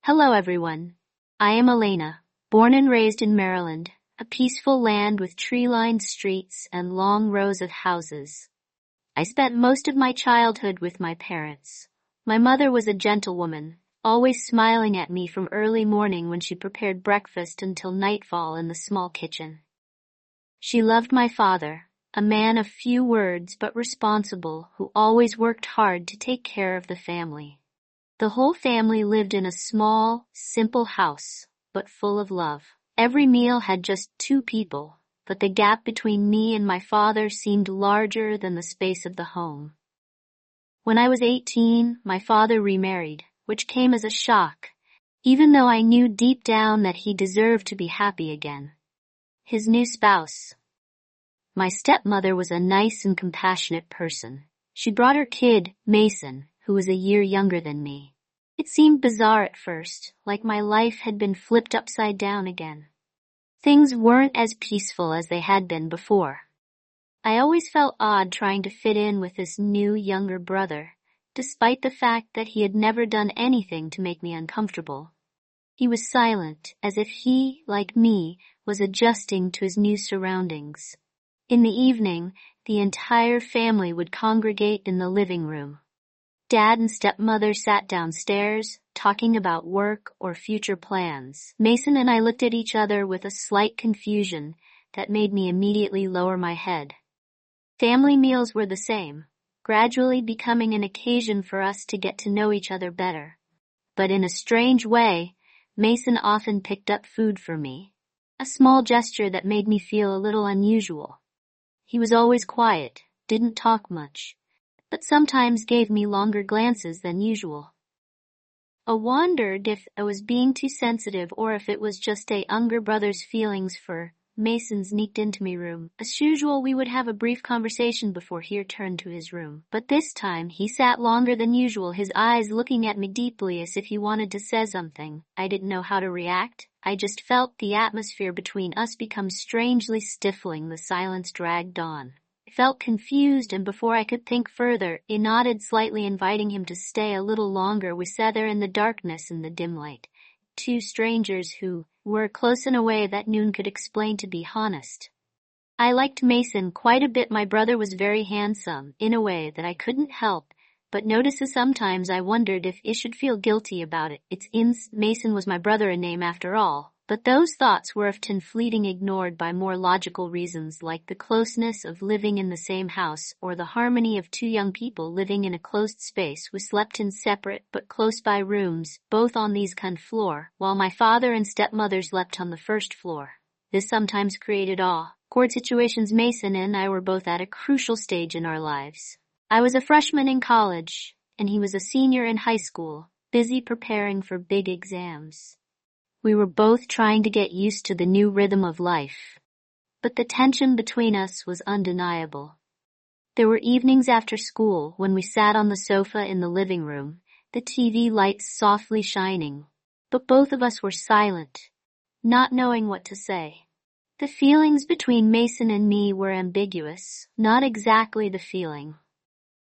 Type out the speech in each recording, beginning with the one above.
Hello everyone. I am Elena, born and raised in Maryland, a peaceful land with tree-lined streets and long rows of houses. I spent most of my childhood with my parents. My mother was a gentlewoman, always smiling at me from early morning when she prepared breakfast until nightfall in the small kitchen. She loved my father, a man of few words but responsible who always worked hard to take care of the family. The whole family lived in a small, simple house, but full of love. Every meal had just 2 people, but the gap between me and my father seemed larger than the space of the home. When I was 18, my father remarried, which came as a shock, even though I knew deep down that he deserved to be happy again. His new spouse. My stepmother was a nice and compassionate person. She brought her kid, Mason, who was a year younger than me. It seemed bizarre at first, like my life had been flipped upside down again. Things weren't as peaceful as they had been before. I always felt odd trying to fit in with this new younger brother, despite the fact that he had never done anything to make me uncomfortable. He was silent, as if he, like me, was adjusting to his new surroundings. In the evening, the entire family would congregate in the living room. Dad and stepmother sat downstairs, talking about work or future plans. Mason and I looked at each other with a slight confusion that made me immediately lower my head. Family meals were the same, gradually becoming an occasion for us to get to know each other better. But in a strange way, Mason often picked up food for me, a small gesture that made me feel a little unusual. He was always quiet, didn't talk much, but sometimes gave me longer glances than usual. I wondered if I was being too sensitive or if it was just a younger brother's feelings for Mason sneaked into my room. As usual, we would have a brief conversation before he returned to his room. But this time, he sat longer than usual, his eyes looking at me deeply as if he wanted to say something. I didn't know how to react. I just felt the atmosphere between us become strangely stifling. The silence dragged on. I felt confused, and before I could think further, I nodded slightly, inviting him to stay a little longer. We sat there in the darkness and the dim light. 2 strangers who were close in a way that none could explain, to be honest. I liked Mason quite a bit. My brother was very handsome, in a way that I couldn't help but notice. Sometimes I wondered if I should feel guilty about it. Mason was my brother, a name after all. But those thoughts were often fleeting, ignored by more logical reasons like the closeness of living in the same house or the harmony of 2 young people living in a closed space. We slept in separate but close-by rooms, both on the second floor, while my father and stepmother slept on the first floor. This sometimes created awkward situations. Mason and I were both at a crucial stage in our lives. I was a freshman in college, and he was a senior in high school, busy preparing for big exams. We were both trying to get used to the new rhythm of life, but the tension between us was undeniable. There were evenings after school when we sat on the sofa in the living room, the TV lights softly shining, but both of us were silent, not knowing what to say. The feelings between Mason and me were ambiguous, not exactly the feeling.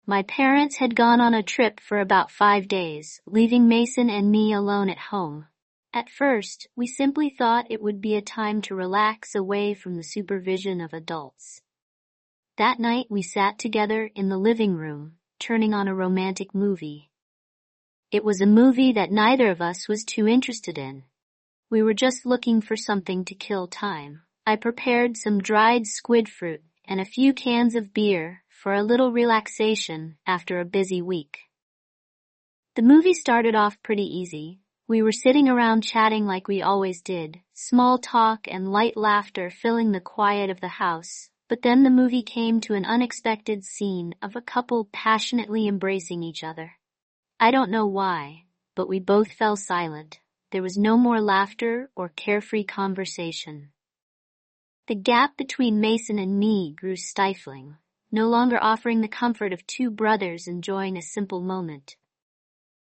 My parents had gone on a trip for about 5 days, leaving Mason and me alone at home. At first, we simply thought it would be a time to relax away from the supervision of adults. That night, we sat together in the living room, turning on a romantic movie. It was a movie that neither of us was too interested in. We were just looking for something to kill time. I prepared some dried squid fruit and a few cans of beer for a little relaxation after a busy week. The movie started off pretty easy. We were sitting around chatting like we always did, small talk and light laughter filling the quiet of the house. But then the movie came to an unexpected scene of a couple passionately embracing each other. I don't know why, but we both fell silent. There was no more laughter or carefree conversation. The gap between Mason and me grew stifling, no longer offering the comfort of 2 brothers enjoying a simple moment.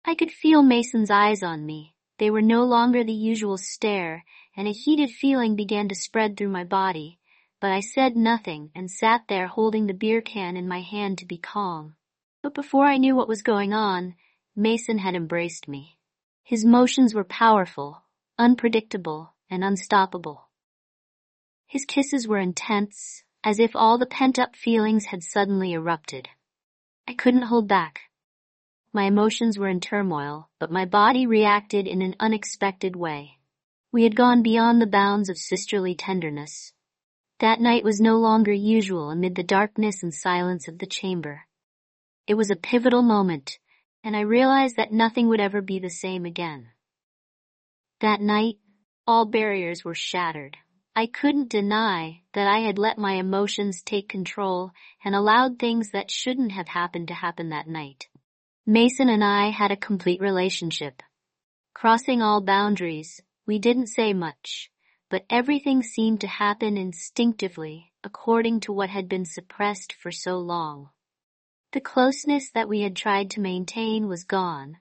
I could feel Mason's eyes on me. They were no longer the usual stare, and a heated feeling began to spread through my body. But I said nothing and sat there holding the beer can in my hand to be calm. But before I knew what was going on, Mason had embraced me. His motions were powerful, unpredictable, and unstoppable. His kisses were intense, as if all the pent-up feelings had suddenly erupted. I couldn't hold back. My emotions were in turmoil, but my body reacted in an unexpected way. We had gone beyond the bounds of sisterly tenderness. That night was no longer usual amid the darkness and silence of the chamber. It was a pivotal moment, and I realized that nothing would ever be the same again. That night, all barriers were shattered. I couldn't deny that I had let my emotions take control and allowed things that shouldn't have happened to happen that night. Mason and I had a complete relationship. Crossing all boundaries, we didn't say much, but everything seemed to happen instinctively according to what had been suppressed for so long. The closeness that we had tried to maintain was gone,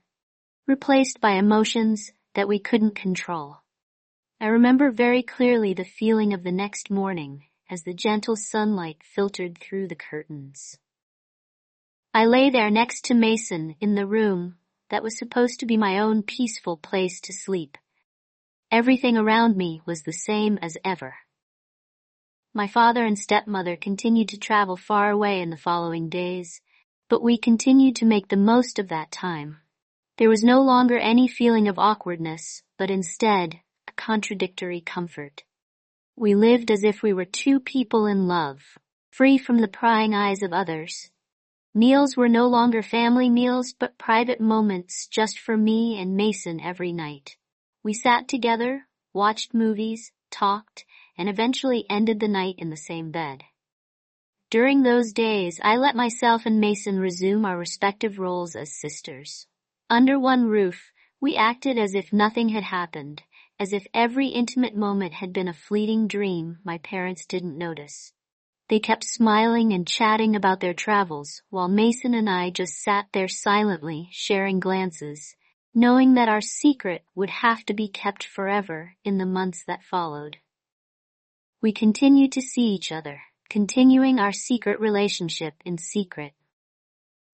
replaced by emotions that we couldn't control. I remember very clearly the feeling of the next morning as the gentle sunlight filtered through the curtains. I lay there next to Mason in the room that was supposed to be my own peaceful place to sleep. Everything around me was the same as ever. My father and stepmother continued to travel far away in the following days, but we continued to make the most of that time. There was no longer any feeling of awkwardness, but instead, a contradictory comfort. We lived as if we were two people in love, free from the prying eyes of others. Meals were no longer family meals, but private moments just for me and Mason every night. We sat together, watched movies, talked, and eventually ended the night in the same bed. During those days, I let myself and Mason resume our respective roles as sisters. Under one roof, we acted as if nothing had happened, as if every intimate moment had been a fleeting dream my parents didn't notice. They kept smiling and chatting about their travels, while Mason and I just sat there silently, sharing glances, knowing that our secret would have to be kept forever in the months that followed. We continued to see each other, continuing our secret relationship in secret.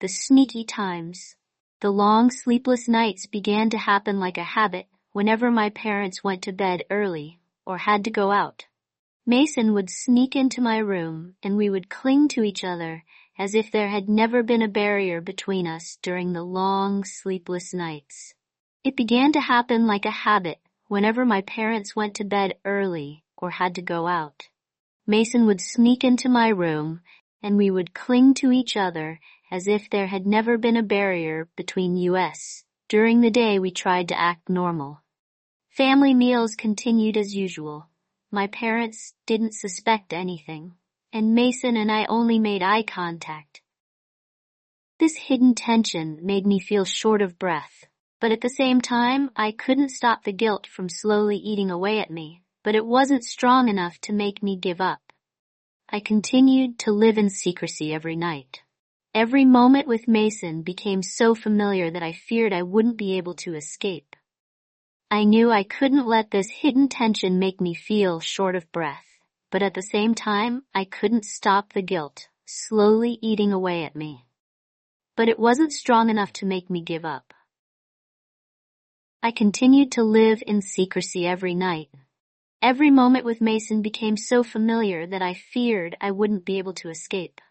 The sneaky times, the long sleepless nights began to happen like a habit whenever my parents went to bed early or had to go out. Mason would sneak into my room and we would cling to each other as if there had never been a barrier between us during the long sleepless nights. It began to happen like a habit whenever my parents went to bed early or had to go out. Mason would sneak into my room and we would cling to each other as if there had never been a barrier between us. During the day we tried to act normal. Family meals continued as usual. My parents didn't suspect anything, and Mason and I only made eye contact. This hidden tension made me feel short of breath, but at the same time, I couldn't stop the guilt from slowly eating away at me, but it wasn't strong enough to make me give up. I continued to live in secrecy every night. Every moment with Mason became so familiar that I feared I wouldn't be able to escape. I knew I couldn't let this hidden tension make me feel short of breath, but at the same time, I couldn't stop the guilt, slowly eating away at me. But it wasn't strong enough to make me give up. I continued to live in secrecy every night. Every moment with Mason became so familiar that I feared I wouldn't be able to escape.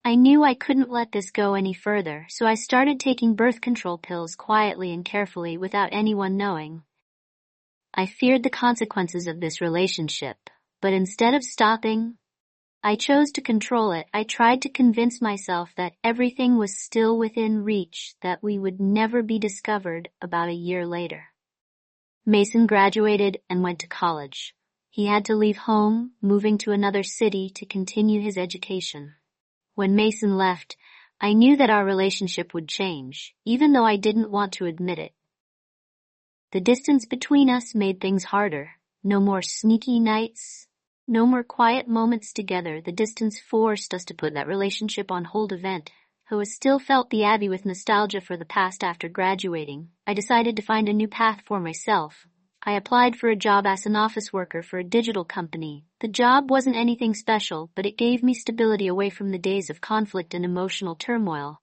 I knew I couldn't let this go any further, so I started taking birth control pills quietly and carefully without anyone knowing. I feared the consequences of this relationship, but instead of stopping, I chose to control it. I tried to convince myself that everything was still within reach, that we would never be discovered about a year later. Mason graduated and went to college. He had to leave home, moving to another city to continue his education. When Mason left, I knew that our relationship would change, even though I didn't want to admit it. The distance between us made things harder. No more sneaky nights, no more quiet moments together. The distance forced us to put that relationship on hold event. Though I still felt the Abby with nostalgia for the past after graduating, I decided to find a new path for myself. I applied for a job as an office worker for a digital company. The job wasn't anything special, but it gave me stability away from the days of conflict and emotional turmoil.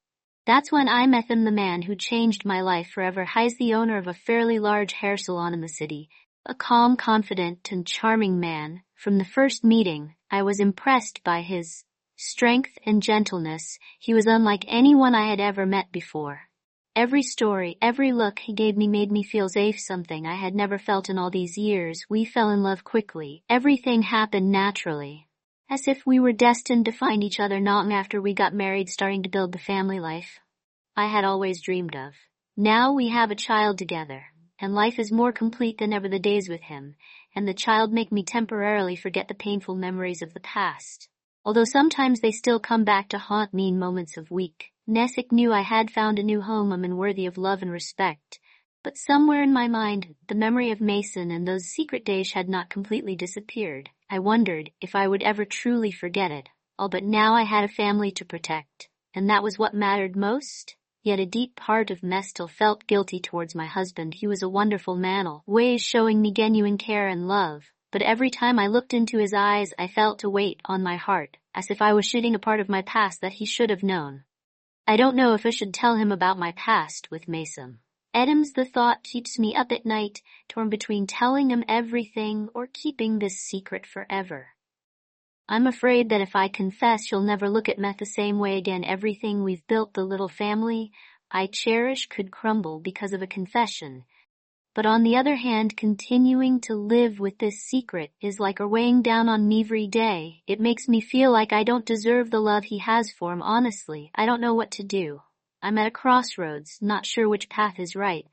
That's when I met him, the man who changed my life forever. He's the owner of a fairly large hair salon in the city. A calm, confident, and charming man. From the first meeting, I was impressed by his strength and gentleness. He was unlike anyone I had ever met before. Every story, every look he gave me made me feel safe, something I had never felt in all these years. We fell in love quickly. Everything happened naturally, as if we were destined to find each other. Not long after we got married, starting to build the family life I had always dreamed of. Now we have a child together, and life is more complete than ever. The days with him and the child make me temporarily forget the painful memories of the past, although sometimes they still come back to haunt me in moments of weakness. I knew I had found a new home, a man worthy of love and respect. But somewhere in my mind, the memory of Mason and those secret days had not completely disappeared. I wondered if I would ever truly forget it all, but now I had a family to protect, and that was what mattered most. Yet a deep part of me still felt guilty towards my husband. He was a wonderful man, always showing me genuine care and love. But every time I looked into his eyes, I felt a weight on my heart, as if I was shedding a part of my past that he should have known. I don't know if I should tell him about my past with Mason. Adams, the thought keeps me up at night, torn between telling him everything or keeping this secret forever. I'm afraid that if I confess, he'll never look at me the same way again. Everything we've built, the little family I cherish, could crumble because of a confession. But on the other hand, continuing to live with this secret is like a weighing down on me every day. It makes me feel like I don't deserve the love he has for him. Honestly, I don't know what to do. I'm at a crossroads, not sure which path is right.